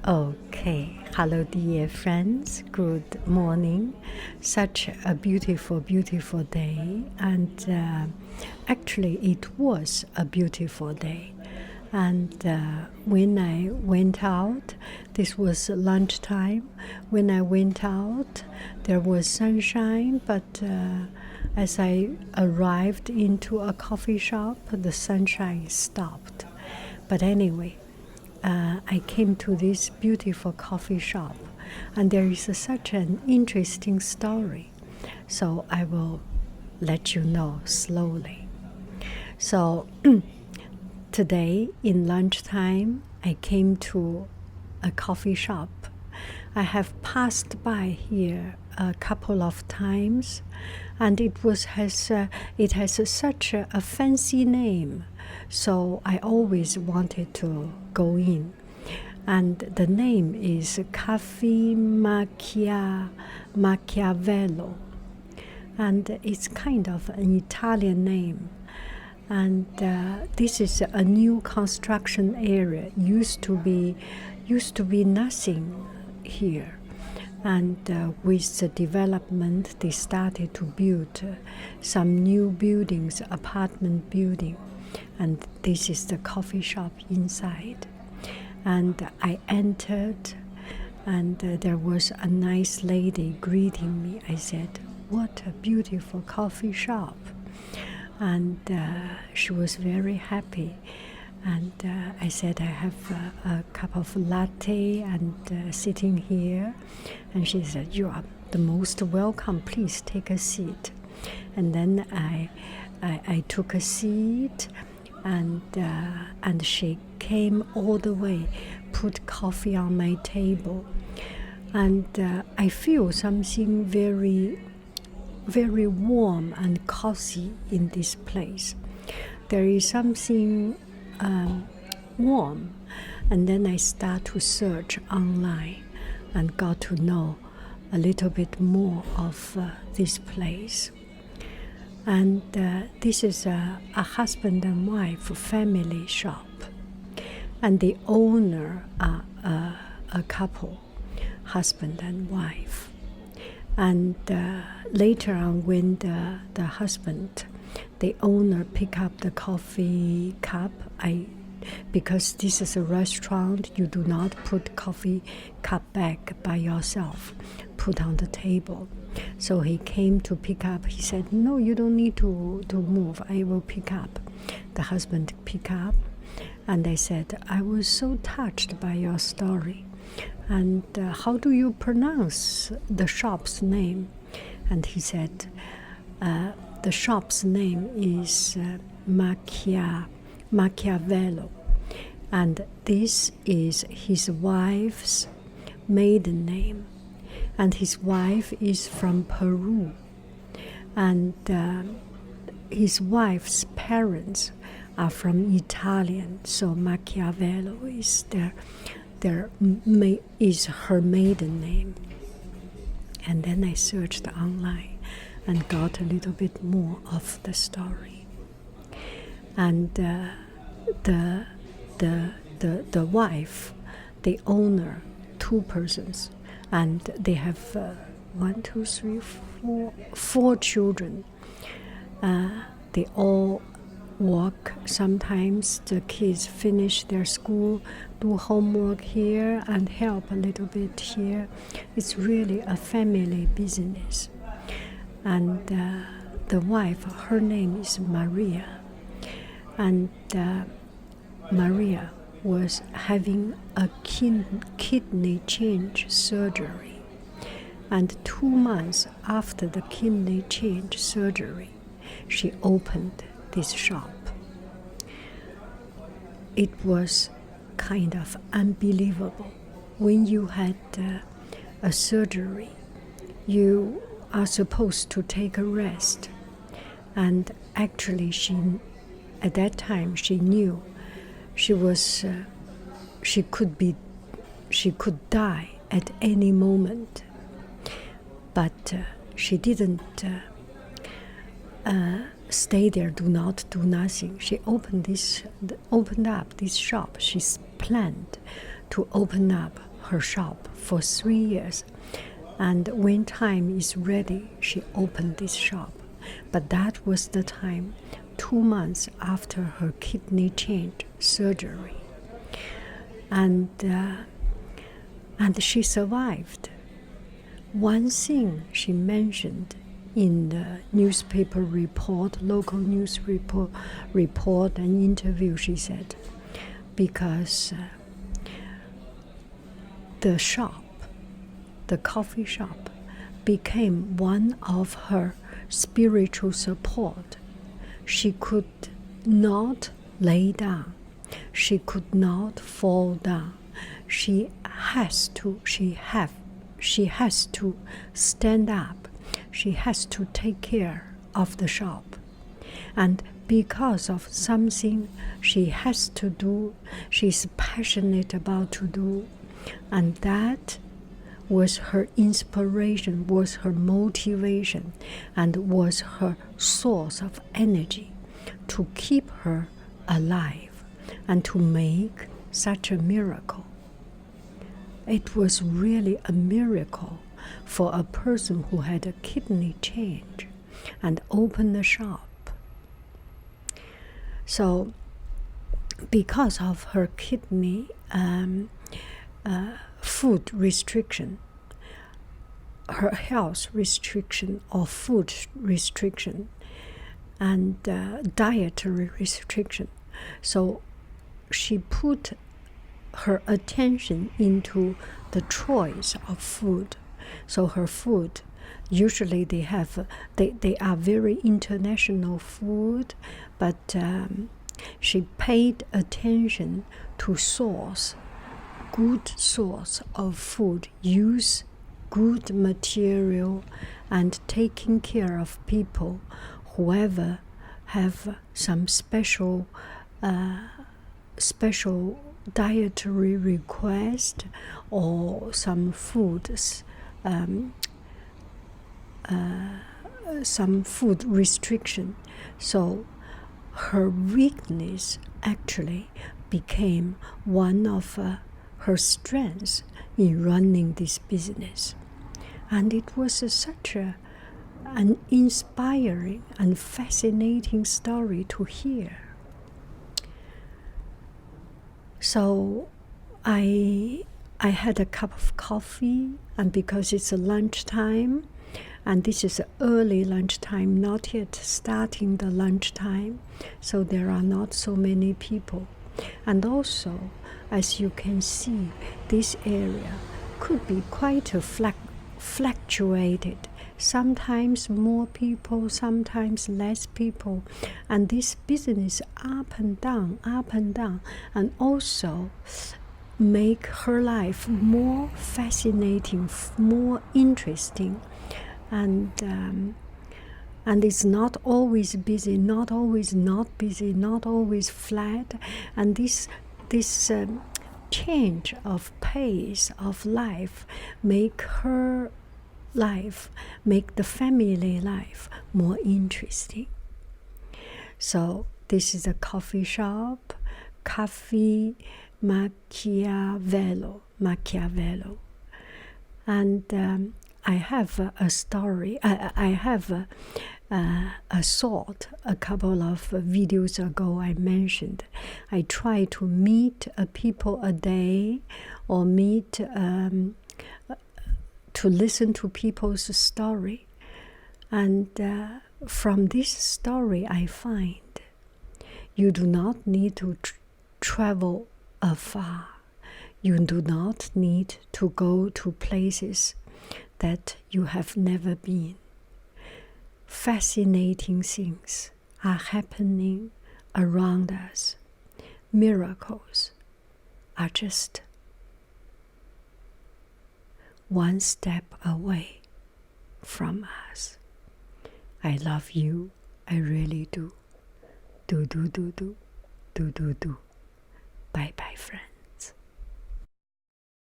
Okay, hello dear friends, good morning. Such a beautiful, beautiful day, and actually it was a beautiful day. And when I went out, this was lunchtime. When I went out, there was sunshine, but as I arrived into a coffee shop, the sunshine stopped. But anyway, I came to this beautiful coffee shop, and there is such an interesting story. So I will let you know slowly. So today in lunchtime, I came to a coffee shop. I have passed by here a couple of times, and it has such a fancy name, so I always wanted to go in. And the name is Caffe Machiavello, and it's kind of an Italian name. And this is a new construction area. Used to be nothing here, and with the development, they started to build some new buildings, apartment building, and this is the coffee shop inside. And I entered, and there was a nice lady greeting me. I said, "What a beautiful coffee shop!" And she was very happy. And I said, "I have a cup of latte and sitting here." And she said, "You are the most welcome. Please take a seat." And then I took a seat, and she came all the way, put coffee on my table. And I feel something very, very warm and cozy in this place. There is something warm. And then I start to search online and got to know a little bit more of this place. And this is a husband and wife family shop, and the owner are a couple, husband and wife. And later on, when the husband, the owner, pick up the coffee cup, because this is a restaurant, you do not put coffee cup back by yourself, put on the table. So he came to pick up. He said, "No, you don't need to move. I will pick up." The husband pick up, and I said, "I was so touched by your story. And how do you pronounce the shop's name?" And he said, "The shop's name is Machiavello. And this is his wife's maiden name. And his wife is from Peru. And his wife's parents are from Italian. So Machiavello is is her maiden name." And then I searched online and got a little bit more of the story. And the wife, the owner, two persons, and they have 4 children. They all work. Sometimes the kids finish their school, do homework here, and help a little bit here. It's really a family business. And the wife, her name is Maria. And Maria was having a kidney change surgery. And 2 months after the kidney change surgery, she opened this shop. It was kind of unbelievable. When you had a surgery, you are supposed to take a rest. And actually, at that time, she knew she could die at any moment. But she didn't stay there, do not do nothing. She opened up this shop. She's planned to open up her shop for 3 years. And when time is ready, she opened this shop. But that was the time, 2 months after her kidney change surgery. And she survived. One thing she mentioned in the newspaper report, local news report and interview, she said, because the shop, the coffee shop, became one of her spiritual support. She could not lay down. She could not fall down. She has to stand up. She has to take care of the shop. And because of something she has to do, she's passionate about to do, and that was her inspiration, was her motivation, and was her source of energy to keep her alive and to make such a miracle. It was really a miracle for a person who had a kidney change and opened a shop. So because of her kidney food restriction, her health restriction or food restriction, and dietary restriction, so she put her attention into the choice of food. So her food, usually they are very international food, but she paid attention to good source of food, use good material, and taking care of people, whoever have some special dietary request or some foods, some food restriction. So her weakness actually became one of her strengths in running this business. And it was such an inspiring and fascinating story to hear. So I had a cup of coffee, and because it's a lunchtime, and this is early lunchtime, not yet starting the lunchtime, so there are not so many people. And also, as you can see, this area could be quite fluctuated. Sometimes more people, sometimes less people. And this business up and down, and also make her life more fascinating, more interesting. And it's not always busy, not always not busy, not always flat. And this change of pace of life make her life, make the family life more interesting. So this is a coffee shop, Caffe Machiavello. And I have a story. I have a thought a couple of videos ago I mentioned. I try to meet people a day, or meet to listen to people's story. And from this story I find you do not need to travel afar. You do not need to go to places that you have never been. Fascinating things are happening around us. Miracles are just one step away from us. I love you. I really do. Do. Bye bye, friends.